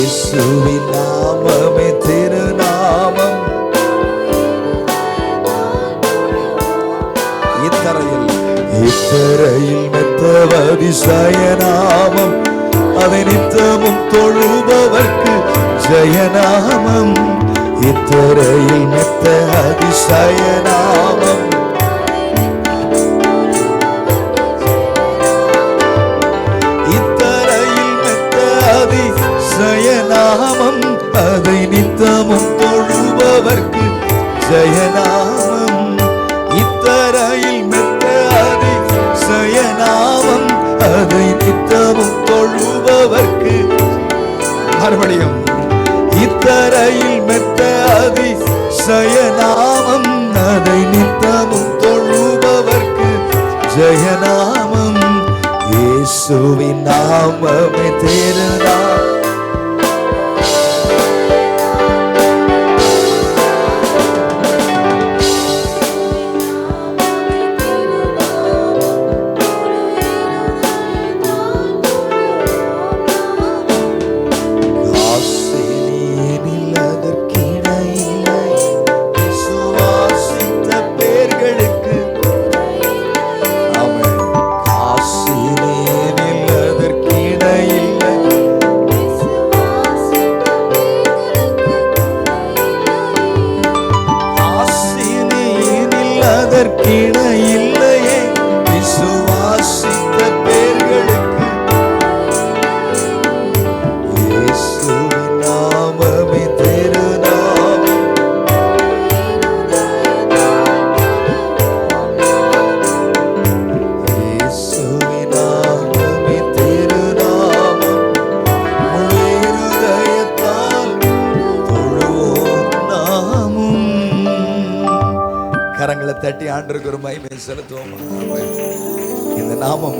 இயேசுவின் நாமமே திருநாமம். இத்தரையில் மெத்த அதிசயநாமம். அதை நித்தமும் தொழுபவர்க்கு ஜெயநாமம். இத்தரையில் மெத்த அதிசயநாமம். ஜெயநாமம். அதை நித்தமும் தொழுபவர்க்கு ஜெயநாமம். இத்தரையில் மெத்த அதிசயநாமம். அதை நித்தமும் தொழுபவர்க்கு மறுபடியும் இத்தரையில் மெத்த அதிசயநாமம். அதை நித்தமும் தொழுபவர்க்கு ஜெயநாமம். இயேசுவின் நாமமே திருநாமம். இல்லையே விசுவாசித்த பேர்களுக்கு. இயேசுவின் நாமமே திருநாமம். இயேசுவின் நாமமே திருநாமம். முழு இருதயத்தால் தொழுவோம் நாமும். கரங்களை தட்டி ஆண்டவருக்கு ஒரு மகிமை செலுத்துவோம். இந்த நாமம்